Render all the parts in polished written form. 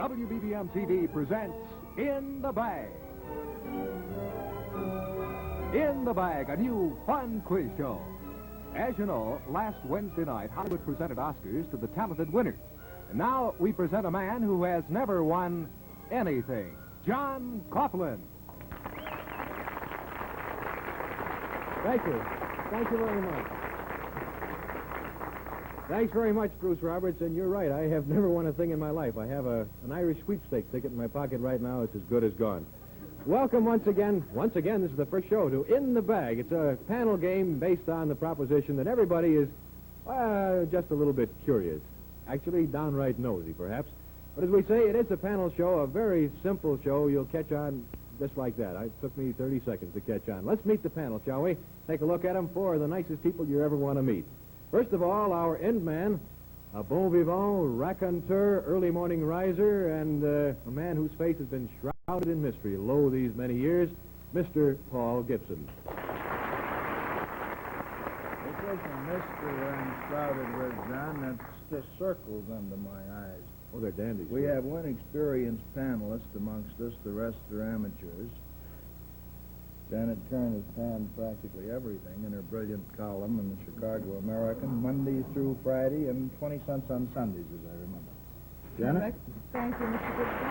WBBM-TV presents In the Bag. In the Bag, a new fun quiz show. As you know, last Wednesday night, Hollywood presented Oscars to the talented winners. And now we present a man who has never won anything, John Coughlin. Thank you. Thank you very much. Thanks very much, Bruce Roberts, and you're right. I have never won a thing in my life. I have an Irish sweepstakes ticket in my pocket right now. It's as good as gone. Welcome once again. Once again, this is the first show to In the Bag. It's a panel game based on the proposition that everybody is just a little bit curious. Actually, downright nosy, perhaps. But as we say, it is a panel show, a very simple show. You'll catch on just like that. It took me 30 seconds to catch on. Let's meet the panel, shall we? Take a look at them. Four of the nicest people you ever want to meet. First of all, our end man, a bon vivant, raconteur, early morning riser, and a man whose face has been shrouded in mystery lo these many years, Mr. Paul Gibson. It isn't mystery I'm shrouded with, John. That's just circles under my eyes. Oh, they're dandies. We have one experienced panelist amongst us. The rest are amateurs. Janet Kern has panned practically everything in her brilliant column in the Chicago American, Monday through Friday, and 20 cents on Sundays, as I remember. Janet? Thank you, Mr. Gibson.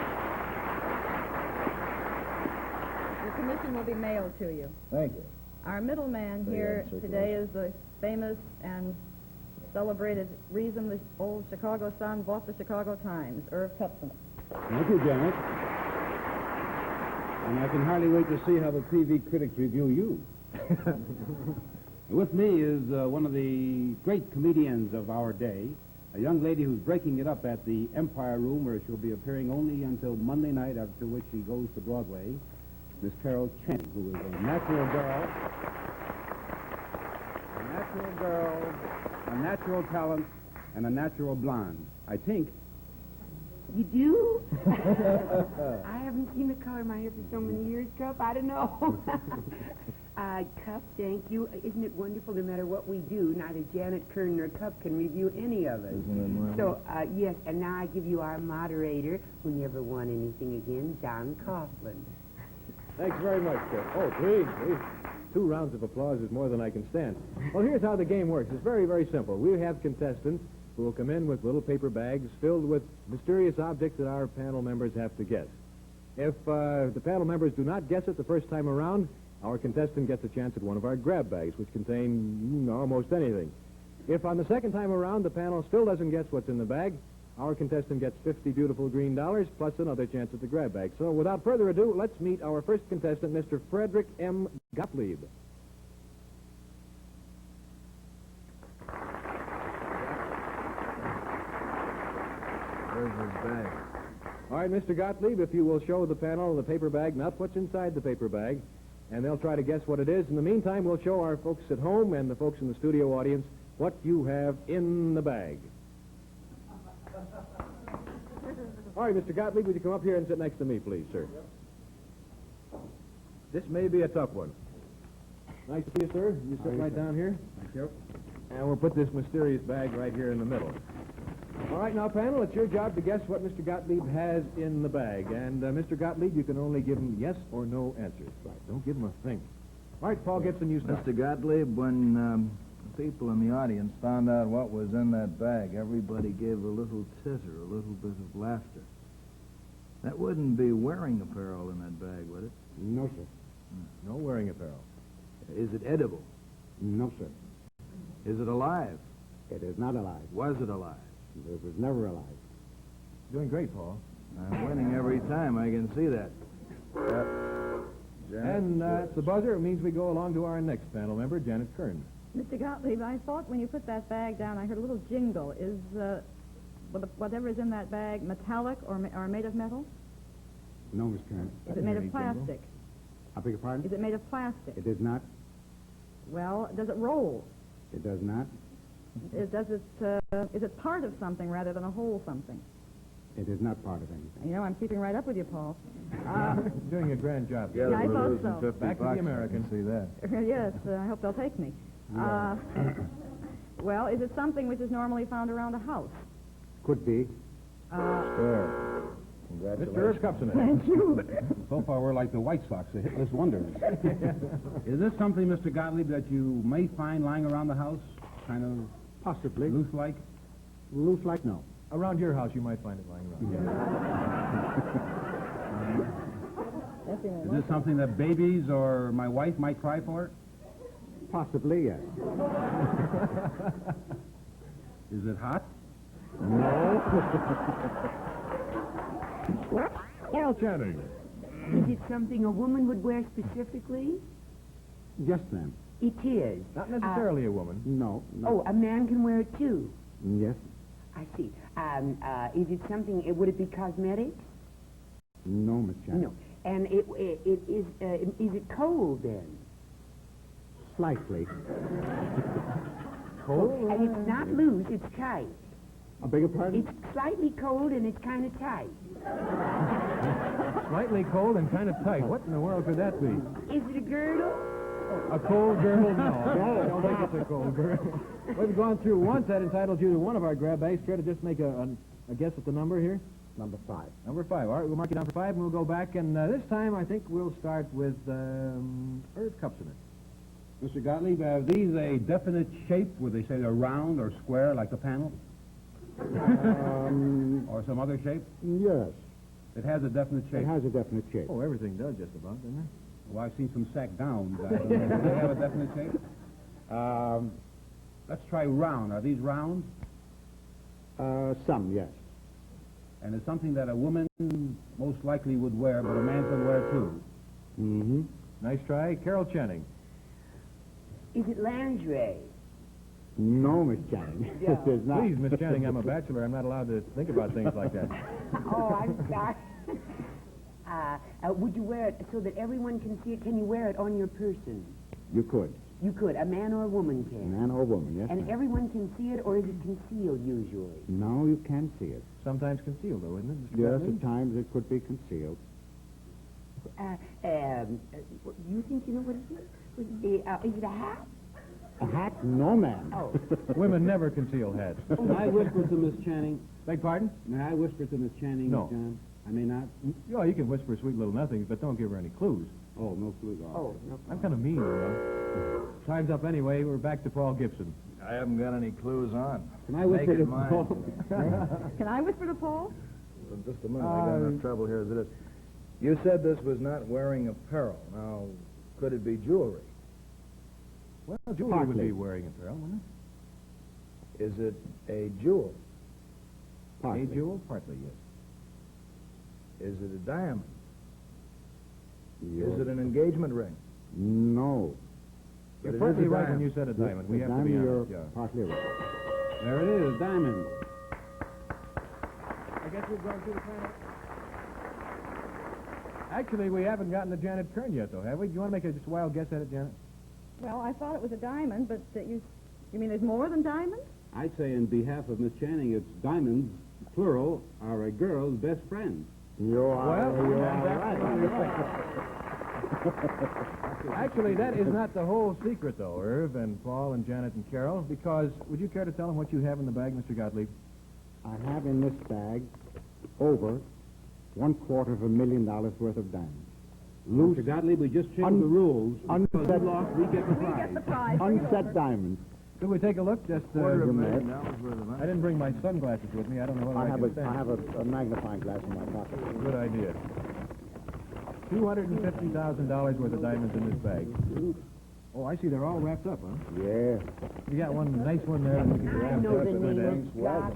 Your commission will be mailed to you. Thank you. Our middleman here today is the famous and celebrated reason the old Chicago Sun bought the Chicago Times, Irv Kupcinet. Thank you, Janet. And I can hardly wait to see how the TV critics review you. With me is one of the great comedians of our day, a young lady who's breaking it up at the Empire Room, where she'll be appearing only until Monday night, after which she goes to Broadway, Miss Carol Channing, who is a natural girl, a natural talent, and a natural blonde. I think. You do? I haven't seen the color of my hair for so many years, Cup. I don't know. Cup, thank you. Isn't it wonderful? No matter what we do, neither Janet Kern nor Cup can review any of it. So, yes, and now I give you our moderator, who never won anything again, John Coughlin. Thanks very much, Cup. Oh, please. 2 rounds of applause is more than I can stand. Well, here's how the game works. It's very, very simple. We have contestants who will come in with little paper bags filled with mysterious objects that our panel members have to guess. If the panel members do not guess it the first time around, our contestant gets a chance at one of our grab bags, which contain almost anything. If on the second time around the panel still doesn't guess what's in the bag, our contestant gets 50 beautiful green dollars plus another chance at the grab bag. So without further ado, let's meet our first contestant, Mr. Frederick M. Gottlieb. There's his bag. All right, Mr. Gottlieb, if you will show the panel the paper bag, not what's inside the paper bag, and they'll try to guess what it is. In the meantime, we'll show our folks at home and the folks in the studio audience what you have in the bag. All right, Mr. Gottlieb, would you come up here and sit next to me, please, sir? Yep. This may be a tough one. Nice to see you, sir. You sit right down here. Thank you. And we'll put this mysterious bag right here in the middle. All right, now, panel, it's your job to guess what Mr. Gottlieb has in the bag. And, Mr. Gottlieb, you can only give him yes or no answers. Right, don't give him a thing. All right, Paul Gibson, you start. Mr. Gottlieb, when the people in the audience found out what was in that bag, everybody gave a little titter, a little bit of laughter. That wouldn't be wearing apparel in that bag, would it? No, sir. No wearing apparel. Is it edible? No, sir. Is it alive? It is not alive. Was it alive? It was never alive. Doing great, Paul. I'm winning every time, I can see that. And it's the buzzer. It means we go along to our next panel member, Janet Kern. Mr. Gottlieb, I thought when you put that bag down, I heard a little jingle. Is whatever is in that bag metallic or made of metal? No, Miss Kern. Is it made of plastic? I beg your pardon? Is it made of plastic? It is not. Well, does it roll? It does not. Is it part of something rather than a whole something? It is not part of anything. You know, I'm keeping right up with you, Paul. Doing a grand job. Yeah, I thought so. Back to the American. See that. Yes, I hope they'll take me. Well, is it something which is normally found around a house? Could be. Sure. Congratulations. Mr. Irv Kupcinet. Thank you. So far, we're like the White Sox, the hitless wonders. Is this something, Mr. Gottlieb, that you may find lying around the house? Kind of Possibly. loose-like? Loose like no. Around your house, you might find it lying around. Is this something that babies or my wife might cry for? Possibly, yes. Is it hot? Carol Channing. Is it something a woman would wear specifically? Yes, ma'am. It is. Not necessarily a woman. No. Oh, a man can wear it too. Yes. I see. Is it something? Would it be cosmetic? No, Miss Janet. No. And it is. Is it cold then? Slightly. Cold? And it's not loose. It's tight. I beg your pardon? It's slightly cold and it's kind of tight. Slightly cold and kind of tight. What in the world could that be? Is it a girdle? A cold girdle? No. I don't think it's a cold girdle. We've gone through once. That entitles you to one of our grab bags. Care to just make a guess at the number here? Number 5. Number 5. All right, we'll mark it down for 5, and we'll go back. And this time, I think we'll start with Irv Kupcinet. Mr. Gottlieb, are these a definite shape? Would they say they're round or square like the panel? Or some other shape? Yes. It has a definite shape. It has a definite shape. Oh, everything does just about, doesn't it? Well, I've seen some sack gowns. Do they have a definite shape? Let's try round. Are these round? Some, yes. And it's something that a woman most likely would wear, but a man could wear too. Mm-hmm. Nice try. Carol Channing. Is it lingerie? No, Miss Janet. Yeah. It is not. Please, Miss Channing, I'm a bachelor. I'm not allowed to think about things like that. Oh, I'm sorry. Would you wear it so that everyone can see it? Can you wear it on your person? You could. You could. A man or a woman can. Man or woman, yes, And ma'am. everyone can see it, or is it concealed usually? No, you can see it. Sometimes concealed, though, isn't it, Mr. Yes, Gottlieb? at times it could be concealed. You think you know what it is? Is it a hat? A hat? No, ma'am. Oh. Women never conceal hats. May I whisper to Miss Channing? Beg pardon? May I whisper to Miss Channing, No. John? I may not? Oh, you can whisper sweet little nothings, but don't give her any clues. Oh, no clue. Oh, no. I'm kind of mean, you know. Time's up anyway. We're back to Paul Gibson. I haven't got any clues on. Can I whisper Make it to mine. Paul? Can I whisper to Paul? Just a minute. I got enough trouble here as it is. You said this was not wearing apparel. Now, could it be jewelry? Well, Julie would Partly. be wearing apparel, wouldn't Is it a jewel? it? Partly. A jewel? Partly, yes. Is it a diamond? Yes. Is it an engagement ring? No. But You're it is partly a right when diamond. you said a diamond. We The have to be diamond, honest. you're Yeah. partly right. There it is, diamond. I guess we've gone through the panel. Actually, we haven't gotten to Janet Kern yet, though, have we? Do you want to make a just wild guess at it, Janet? Well, I thought it was a diamond, but you mean there's more than diamonds? I'd say in behalf of Miss Channing, it's diamonds, plural, are a girl's best friend. You are, Well, you and are that's Actually, that is not the whole secret, though, Irv and Paul and Janet and Carol, because would you care to tell them what you have in the bag, Mr. Gottlieb? I have in this bag over $250,000 worth of diamonds. Mr. Gottlieb, we just changed the rules. Because you lost, we get the We get the prize. prize. Unset diamonds. Could we take a look? Just Quarter of a you may. million dollars worth of I didn't bring my sunglasses with me. I don't know whether I can stand. I have a magnifying glass in my pocket. Good idea. $250,000 worth of diamonds in this bag. Oh, I see. They're all wrapped up, huh? Yeah. You got one nice one there. That we can I wrap know up the in name there. of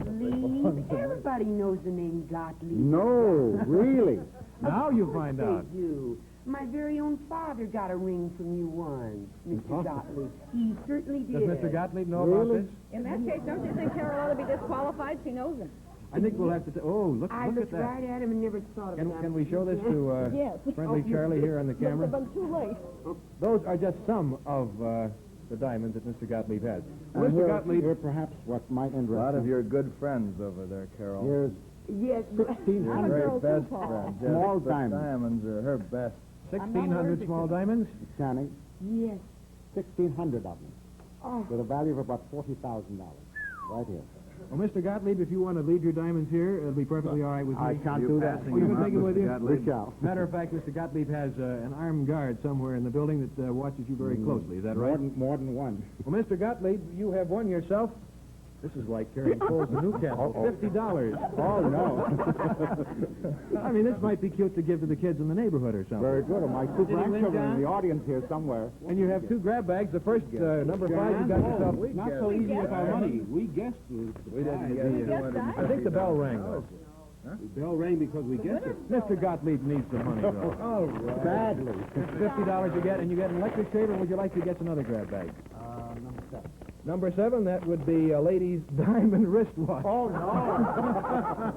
Gottlieb. Everybody knows the name Gottlieb. No, really. Now you find out. They do. My very own father got a ring from you once, Mr. Gottlieb. He certainly Does did. Mr. Gottlieb know about Really? this? In that case, don't you think Carol ought to be disqualified? She knows him. I think we'll have to. Oh, look I at looked that. right at him and never thought of that. Can we show this to Yes. friendly Charlie here on the camera? But too late. Those are just some of the diamonds that Mr. Gottlieb has. And Mr. here, Gottlieb, here perhaps what might A interest lot of you. your good friends over there, Carol. Here's Yes, Your I'm a very girl too, best Paul. friend. Small but diamonds. diamonds are her best. 1,600 small diamonds. Channing, yes. 1,600 of them, Oh, with a value of about $40,000. Right here. Well, Mr. Gottlieb, if you want to leave your diamonds here, it'll be perfectly all right with me. I can't do that. Oh, you can take it with you? We shall. Matter of fact, Mr. Gottlieb has an armed guard somewhere in the building that watches you very closely. Is that right? More than one. Well, Mr. Gottlieb, you have won yourself. This is like carrying coals to Newcastle. $50. Oh, no. I mean, this might be cute to give to the kids in the neighborhood or something. Very good. My two grandchildren in the audience here somewhere. And you have two grab bags. The first, number 5, you got yourself. Not so easy with our money. We guessed the We didn't get that. I think the bell rang, though. The bell rang because we guessed it. Mr. Gottlieb needs some money, though. All right. Badly. It's $50 you get, and you get an electric shaver. Would you like to get another grab bag? Number 7. Number 7, that would be a lady's diamond wristwatch. Oh, no.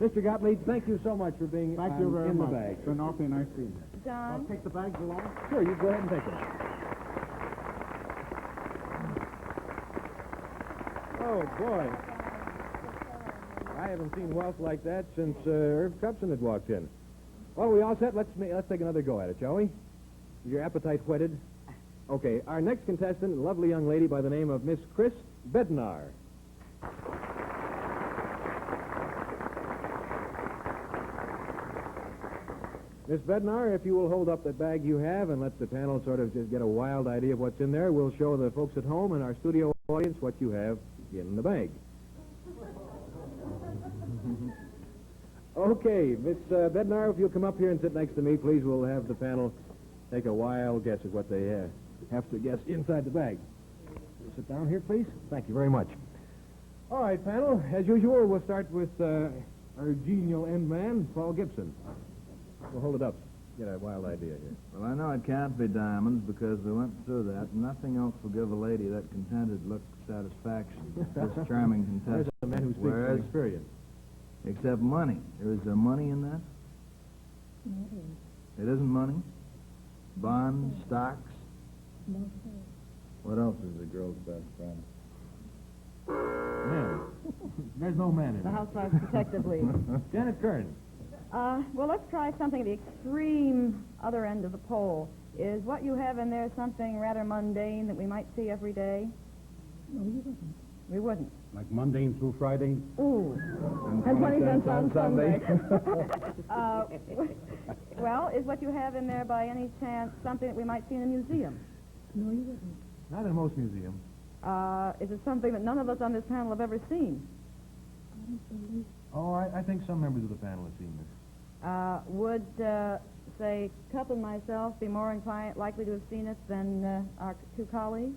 Mr. Gottlieb, thank you so much for being Thank you very in much. the bag. It's been awfully nice seeing you. John? Take the bags along. Sure, you go ahead and take them. Oh, boy. I haven't seen wealth like that since Irv Kupcinet walked in. Well, we all set? Let's take another go at it, shall we? Is your appetite whetted? Okay, our next contestant, a lovely young lady by the name of Miss Chris Bednar. Miss Bednar, if you will hold up that bag you have and let the panel sort of just get a wild idea of what's in there, we'll show the folks at home and our studio audience what you have in the bag. Okay, Miss Bednar, if you'll come up here and sit next to me, please, we'll have the panel take a wild guess at what they have to guess inside the bag. Sit down here, please. Thank you very much. All right, panel, as usual, we'll start with our genial end man, Paul Gibson. We'll hold it up. Get a wild idea here. Well, I know it can't be diamonds because we went through that. Nothing else will give a lady that contented look satisfaction. This charming There's contestant. a man who speaks Whereas- from experience. Except money. Is there money in that? It isn't money? Bonds, stocks? What else is a girl's best friend? Man. There's no man in The it. Housewives Protective League. Janet Kern. Well, let's try something at the extreme other end of the pole. Is what you have in there something rather mundane that we might see every day? No, we wouldn't. We wouldn't. Like Monday through Friday. Ooh. And 20 cents on Sunday. Sunday. Well, is what you have in there by any chance something that we might see in a museum? No, you wouldn't. Not in most museums. Is it something that none of us on this panel have ever seen? Oh, I think some members of the panel have seen this. Would, say, Cup and myself be more likely to have seen it than our two colleagues?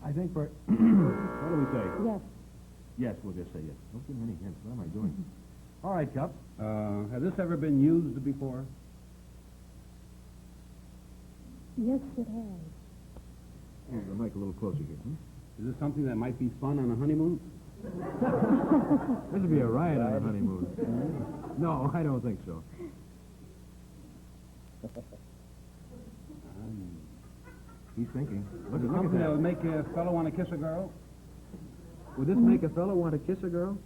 I think for... what do we say? Yes. Yes, we'll just say yes. Don't give me any hints. What am I doing? All right, Cup. Has this ever been used before? Yes, it has. Move the mic a little closer here. Is this something that might be fun on a honeymoon? This would be a riot on a honeymoon. No, I don't think so. He's thinking. Look at Something that that. would make a fellow want to kiss a girl? Would this make a fellow want to kiss a girl?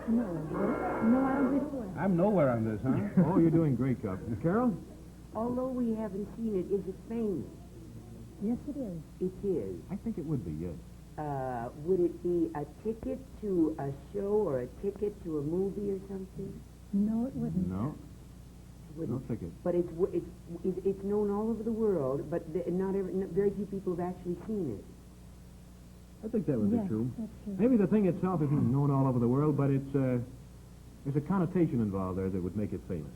No, I don't think so. I'm nowhere on this, huh? Oh, you're doing great, Cup. Carol? Although we haven't seen it, is it famous? Yes, it is. It is. I think it would be, yes. Would it be a ticket to a show or a ticket to a movie or something? No, it wouldn't. No, Would no it? ticket. But it's known all over the world, but very few people have actually seen it. I think that would Yes, be true. that's true. Maybe the thing itself isn't known all over the world, but it's there's a connotation involved there that would make it famous.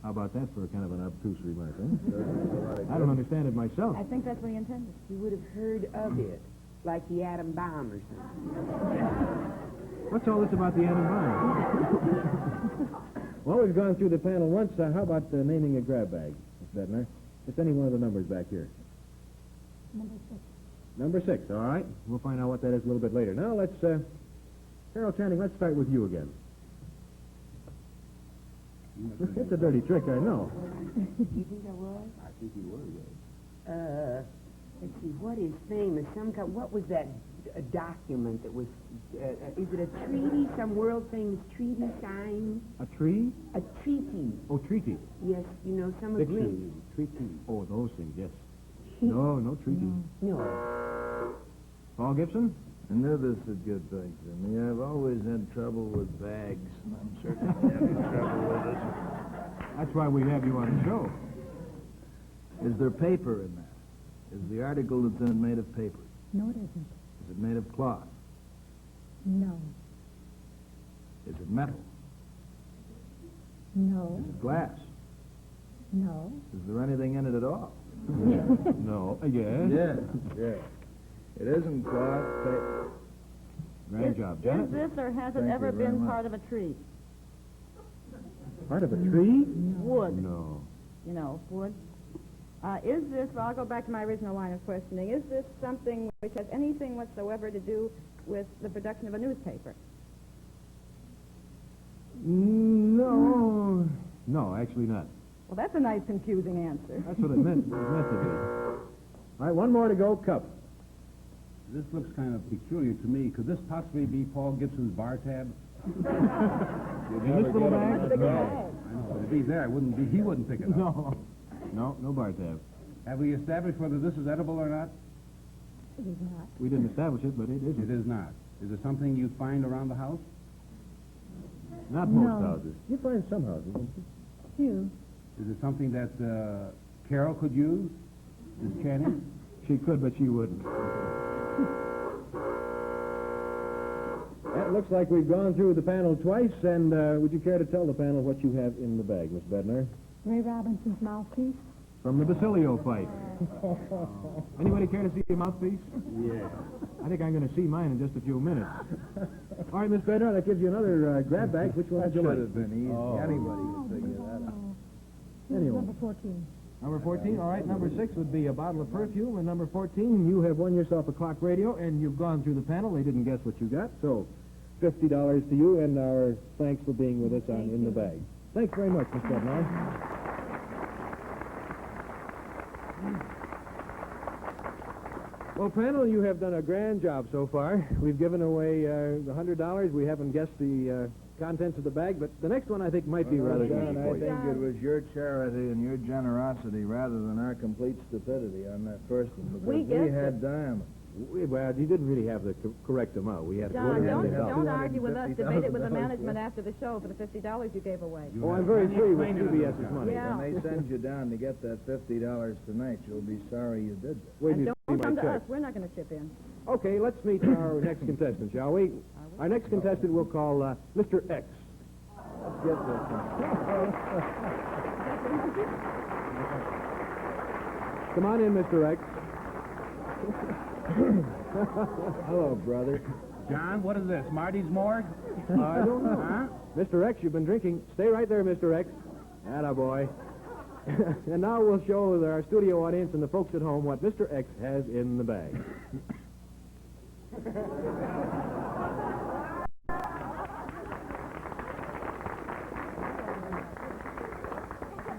How about that for a kind of an obtuse remark, huh? I don't understand it myself. I think that's what he intended. You would have heard of it, like the atom bomb or something. What's all this about the atom bomb? Well, we've gone through the panel once. How about naming a grab bag, Miss Bednar? Just any one of the numbers back here. Number 6. Number 6, all right. We'll find out what that is a little bit later. Now, let's, Carol Channing, let's start with you again. It's a dirty trick, I know. You think I was? I think you were, yes. Let's see, what is famous? What was that document that was, is it a treaty, some world-famous treaty signed? A tree? A treaty. Oh, treaty. Yes, you know, some agreement. Fiction. Treaty. Oh, those things, yes. No treaty. No. Paul Gibson? I knew this would get back to me. I've always had trouble with bags, and I'm certainly having trouble with this one. That's why we have you on the show. Is there paper in that? Is the article that's in made of paper? No, it isn't. Is it made of cloth? No. Is it metal? No. Is it glass? No. Is there anything in it at all? No. Yes. Yes. Yes. It isn't cloth, paper. Grand job, Is Janet. this or has it Thank ever you very been much. part of a tree? Part of a tree? Wood. No. You know, wood. Is this, well, I'll go back to my original line of questioning, is this something which has anything whatsoever to do with the production of a newspaper? No. No, actually not. Well, that's a nice confusing answer. That's what it meant to be. All right, one more to go. Cup. This looks kind of peculiar to me. Could this possibly be Paul Gibson's bar tab? In this little bag? What's the bag? I know, but if he's there, he wouldn't pick it up. No. No bar tab. Have we established whether this is edible or not? It is not. We didn't establish it, but it It isn't. is not. Is it something you find around the house? Not most No. houses. You find some houses. Few. Is it something that Carol could use? Miss Channing? She could, but she wouldn't. It looks like we've gone through the panel twice, and would you care to tell the panel what you have in the bag, Miss Bednar? Ray Robinson's mouthpiece. From the Basilio fight. Anybody care to see your mouthpiece? Yeah. I think I'm going to see mine in just a few minutes. All right, Miss Bednar, that gives you another grab bag. Which one would you Should like? have been easy. Oh. Anybody could figure that out. Anyway. Number 14. Number 14, all right. Number 6 would be a bottle of perfume. And number 14, you have won yourself a clock radio, and you've gone through the panel. They didn't guess what you got, so $50 to you, and our thanks for being with us on In the Bag. Thanks very much, Miss Bednar. Well, panel, you have done a grand job so far. We've given away the $100. We haven't guessed the contents of the bag, but the next one I think might be rather John, easy I for you. think it was your charity and your generosity rather than our complete stupidity on that first one. Because We guessed had diamonds. Well, you didn't really have the correct amount. We had John, $40. don't argue with us. Debate it with the $250,000 management after the show for the $50 you gave away. Oh, I'm very free with CBS's money. Yeah. When they send you down to get that $50 tonight, you'll be sorry you did that. Wait, And you don't see come my to check. us. We're not going to chip in. Okay, let's meet our next contestant, shall we? Our next contestant we'll call Mr. X. Let's get this one. Come on in, Mr. X. Hello, brother. John, what is this? Marty's morgue? I don't know. Huh? Mr. X, you've been drinking. Stay right there, Mr. X. Attaboy. And now we'll show our studio audience and the folks at home what Mr. X has in the bag.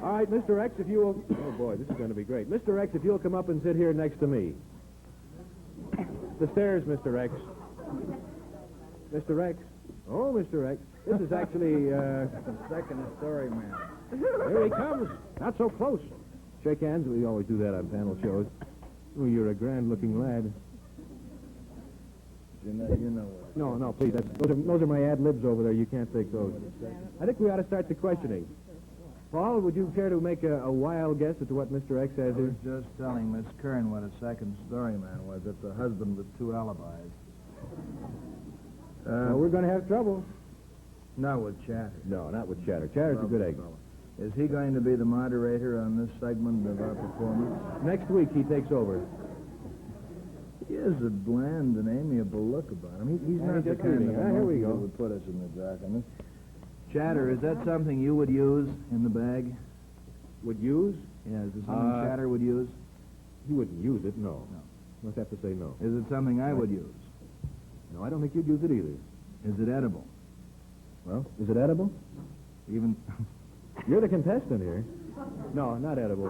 All right, Mr. X, if you will... Oh, boy, this is going to be great. Mr. X, if you'll come up and sit here next to me. The stairs, Mr. X. Mr. X. Oh, Mr. X. This is actually... Second story, man. Here he comes. Not so close. Shake hands. We always do that on panel shows. Oh, you're a grand-looking lad. You know what. No, please. Those are my ad-libs over there. You can't take those. I think we ought to start the questioning. Paul, would you care to make a wild guess as to what Mr. X has I here? was just telling Miss Kern what a second story man was. It's a husband with two alibis. Well, we're going to have trouble. Not with Chatter. No, not with Chatter. Chatter's a good egg. Is he going to be the moderator on this segment of our performance? Next week, he takes over. He has a bland and amiable look about him. He's Yeah, not he the just kind reading. of Here we monkey go. that would put us in the dark on this. Chatter, is that something you would use in the bag? Would use? Yeah, is it something Chatter would use? You wouldn't use it, no. No. Must have to say no. Is it something I would use? No, I don't think you'd use it either. Is it edible? Well, is it edible? Even... You're the contestant here. No, not edible.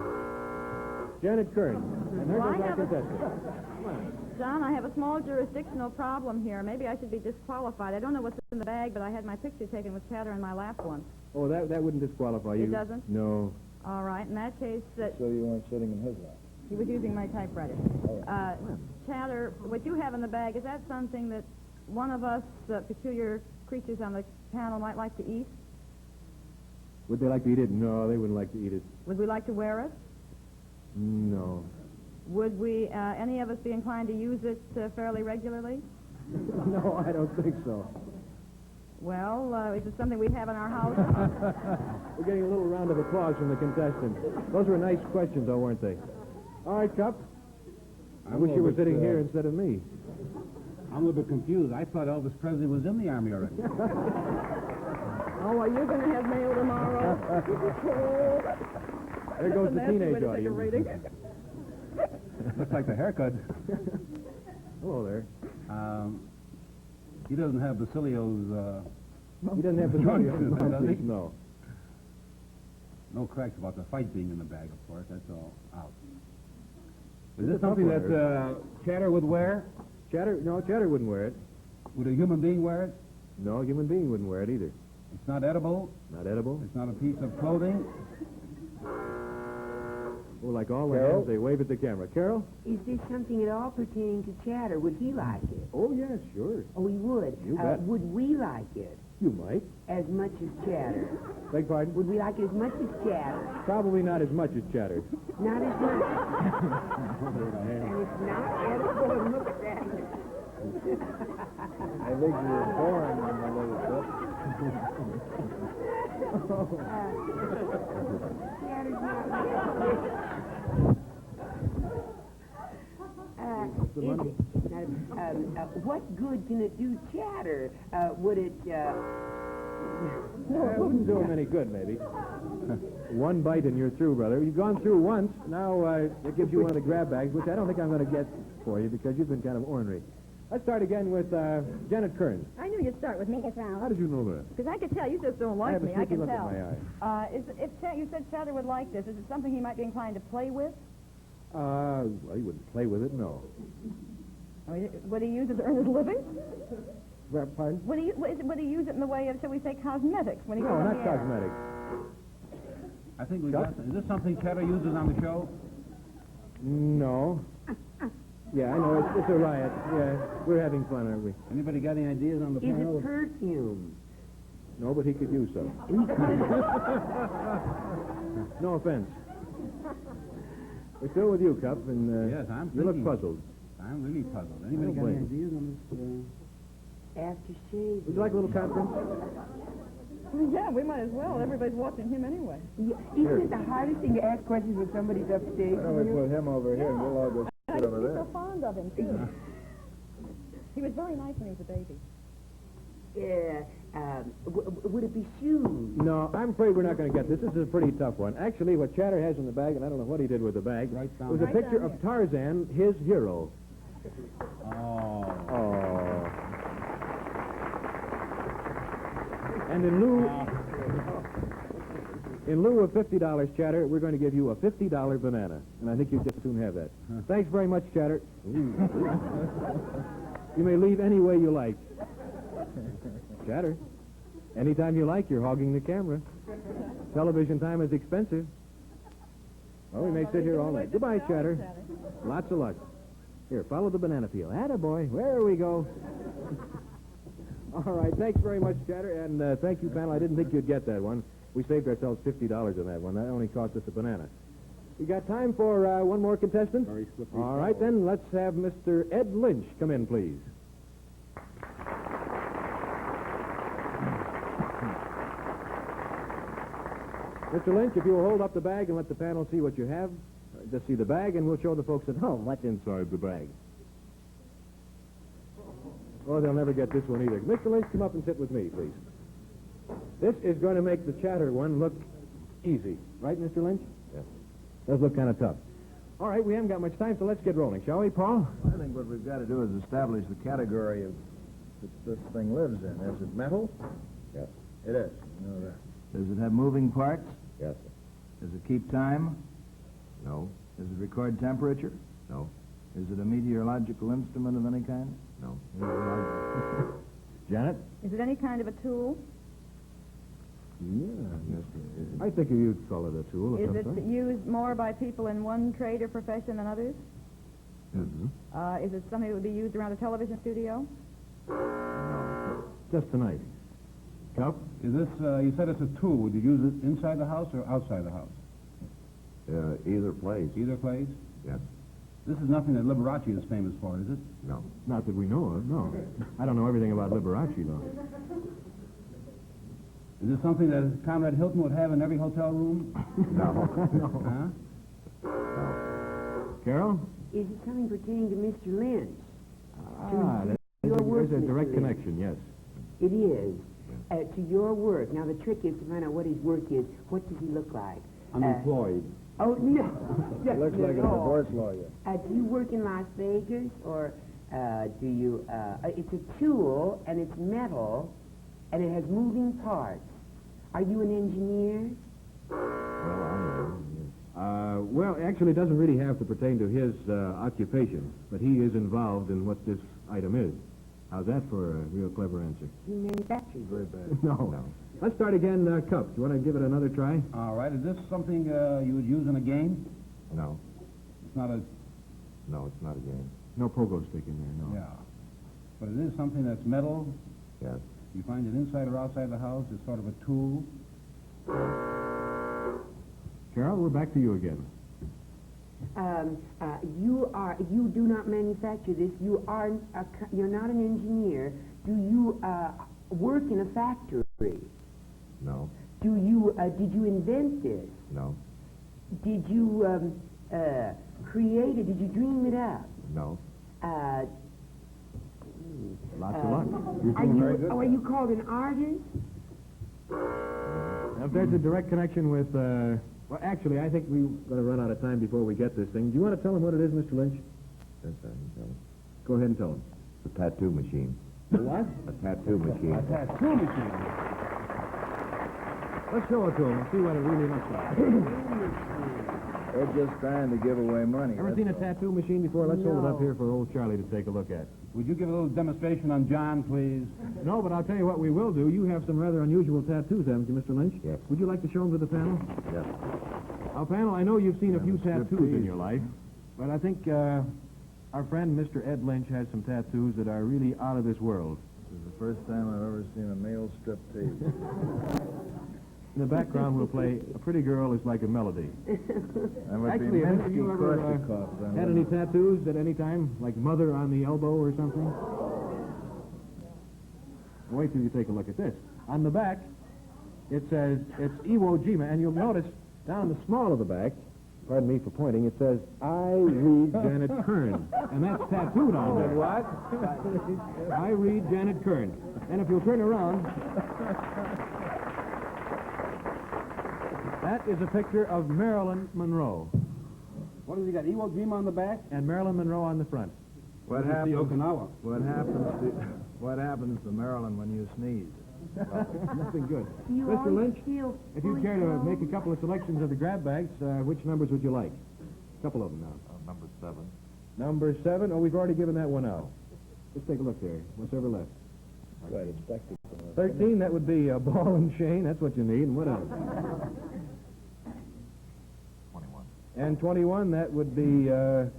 Janet Kern. And there Well, goes I our have a- contestant. John, I have a small jurisdictional problem here. Maybe I should be disqualified. I don't know what's in the bag, but I had my picture taken with Chatter in my last one. Oh, that wouldn't disqualify you. It doesn't? No. All right. In that case, So you weren't sitting in his lap? He was using my typewriter. Chatter, what you have in the bag, is that something that one of us peculiar creatures on the panel might like to eat? Would they like to eat it? No, they wouldn't like to eat it. Would we like to wear it? No. Would we, any of us, be inclined to use it fairly regularly? No, I don't think so. Well, is it something we have in our house? We're getting a little round of applause from the contestants. Those were nice questions, though, weren't they? All right, Cup. I wish you were sitting here instead of me. I'm a little bit confused. I thought Elvis Presley was in the Army already. Oh, well, you're going to have mail tomorrow. There goes the teenage audience. Looks like the haircut. Hello there. He doesn't have Basilio's, He doesn't have the does he? No. No cracks about the fight being in the bag, of course. That's all out. Is It's this a tough something one, that Chatter would wear? Chatter? No, Chatter wouldn't wear it. Would a human being wear it? No, a human being wouldn't wear it either. It's not edible. Not edible. It's not a piece of clothing. Oh, like all the Carol? hands, they wave at the camera. Carol? Is this something at all pertaining to Chatter? Would he like it? Oh, yes, sure. Oh, he would. You bet. Would we like it You might. as much as Chatter? Beg pardon? Would we like it as much as Chatter? Probably not as much as Chatter. Not as much. And it's not edible. And look at that. I think you were born in a little Chatter's not the money? what good can it do Chatter? Would it, No, it wouldn't do him any good, maybe. One bite and you're through, brother. You've gone through once. Now it gives you one of the grab bags, which I don't think I'm going to get for you because you've been kind of ornery. Let's start again with Janet Kern. I knew you'd start with me, Miss Ralph. How did you know that? Because I could tell you just don't I like have a me. I sneaky can look at tell. my eye. You said Chatter would like this. Is it something he might be inclined to play with? Well, he wouldn't play with it, no. I mean, would he use it to earn his living? Pardon? Would he use it in the way of, shall we say, cosmetics when he goes No, on not the air? cosmetics. I think we got. Is this something Chatter uses on the show? No. Yeah, I know. It's a riot. Yeah, we're having fun, aren't we? Anybody got any ideas on the is panel? it perfume? No, but he could use some. No offense. We're still with you, Cup, and Yes, I'm you look thinking. puzzled. I'm really puzzled. Anybody don't got any blame ideas on this? Aftershave. Would you like a little conference? Yeah, we might as well. Everybody's watching him anyway. Yeah, isn't it the hardest thing to ask questions when somebody's upstage? Why don't we put him over here and we'll all go sit over He's there. so fond of him, too. He was very nice when he was a baby. Would it be shoes? No, I'm afraid we're not going to get this. This is a pretty tough one. Actually, what Chatter has in the bag, and I don't know what he did with the bag, Right down was a Right picture down of Tarzan, his hero. Oh. Oh. And in lieu of $50, Chatter, we're going to give you a $50 banana. And I think you'd just soon have that. Thanks very much, Chatter. You may leave any way you like. Chatter, anytime you like, you're hogging the camera. Television time is expensive. Well, we may sit here all night. Goodbye, Chatter. Lots of luck. Here, follow the banana peel. Attaboy. There we go. All right, thanks very much, Chatter, and thank you, panel. I didn't think you'd get that one. We saved ourselves $50 on that one. That only cost us a banana. We got time for one more contestant? Very slippery. All right, then, let's have Mr. Ed Lynch come in, please. Mr. Lynch, if you will hold up the bag and let the panel see what you have. Just see the bag, and we'll show the folks at home what's inside the bag. Oh, they'll never get this one either. Mr. Lynch, come up and sit with me, please. This is going to make the Chatter one look easy. Right, Mr. Lynch? Yes. Does look kind of tough. All right, we haven't got much time, so let's get rolling, shall we, Paul? I think what we've got to do is establish the category of that this thing lives in. Is it metal? Yes. It is. You know that. Does it have moving parts? Yes. Does it keep time? No. Does it record temperature? No. Is it a meteorological instrument of any kind? No. Janet? Is it any kind of a tool? Yeah, I think you'd call it a tool of Is some it sort. used more by people in one trade or profession than others? Mm-hmm. Is it something that would be used around a television studio? No, just tonight. Cup? Is this, you said it's a tool. Would you use it inside the house or outside the house? Either place. Either place? Yes. This is nothing that Liberace is famous for, is it? No. Not that we know of, no. I don't know everything about Liberace, though. Is this something that Conrad Hilton would have in every hotel room? No. Huh? Carol? Is it something pertaining to Mr. Lynch? There's work, a Mr. direct Lynch. connection, yes. It is. To your work. Now, the trick is to find out what his work is. What does he look like? Unemployed. Oh, no. Looks like a divorce lawyer. Do you work in Las Vegas, or do you... it's a tool, and it's metal, and it has moving parts. Are you an engineer? Well, actually, it doesn't really have to pertain to his occupation, but he is involved in what this item is. How's that for a real clever answer? He manufactures. Very bad. No. Let's start again, Cup. Do you want to give it another try? All right. Is this something you would use in a game? No. It's not a... No, it's not a game. No pogo stick in there, no. Yeah. But it is something that's metal. Yes. You find it inside or outside the house. It's sort of a tool. Carol, we're back to you again. You do not manufacture this. You're not an engineer. Do you work in a factory? No. Did you invent this? No. Did you create it? Did you dream it up? No. Lots of luck. Are you called an artist? Now, if there's a direct connection with, well, actually, I think we're going to run out of time before we get this thing. Do you want to tell him what it is, Mr. Lynch? Yes, I can tell him. Go ahead and tell him. It's a tattoo machine. The what? A tattoo machine. A tattoo machine. Let's show it to him and see what it really looks like. They're just trying to give away money. Ever seen a tattoo machine before? Let's hold it up here for old Charlie to take a look at. Would you give a little demonstration on John, please? No, but I'll tell you what we will do. You have some rather unusual tattoos, haven't you, Mr. Lynch? Yes. Would you like to show them to the panel? Yes. Our panel, I know you've seen a few tattoos in please. your life, but I think our friend Mr. Ed Lynch has some tattoos that are really out of this world. This is the first time I've ever seen a male striptease. In the background, we'll play A Pretty Girl Is Like a Melody. That would Actually, be have you ever Korsakoff, then, had any tattoos at any time, like Mother on the elbow or something? Wait till you take a look at this. On the back, it says, it's Iwo Jima, and you'll notice down the small of the back, pardon me for pointing, it says, I read Janet Kern. And that's tattooed on there. What? I read Janet Kern. And if you'll turn around, that is a picture of Marilyn Monroe. What has he got? Iwo Jima on the back? And Marilyn Monroe on the front. What The happens? Okinawa. What happens to Marilyn when you sneeze? Nothing good. You Mr. always Lynch, feel if you care to make a couple of selections of the grab bags, which numbers would you like? A couple of them now. Number 7. Number 7. Oh, we've already given that one out. Let's take a look there. What's ever left? Quite a spectacle. 13, that would be a ball and chain. That's what you need. And what else? 21. And 21, that would be a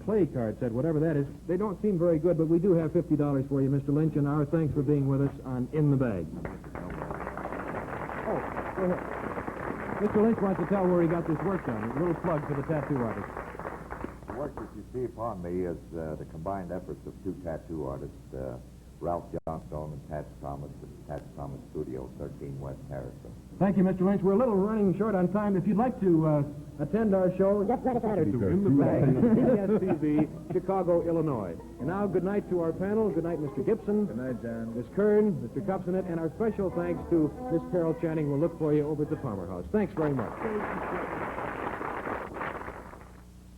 play card set, whatever that is. They don't seem very good, but we do have $50 for you, Mr. Lynch, and our thanks for being with us on In the Bag. Oh, go ahead. Mr. Lynch wants to tell where he got this work done. A little plug for the tattoo artist. The work that you see upon me is the combined efforts of 2 tattoo artists, Ralph Johnstone and Patch Thomas at Patch Thomas Studio, 13 West Harrison. Thank you, Mr. Lynch. We're a little running short on time. If you'd like to attend our show, just let us know. In the Bag, CSTV, Chicago, Illinois. And now, good night to our panel. Good night, Mr. Gibson. Good night, John. Miss Kern, Mr. Kupcinet, and our special thanks to Miss Carol Channing. We'll look for you over at the Palmer House. Thanks very much. Thank you.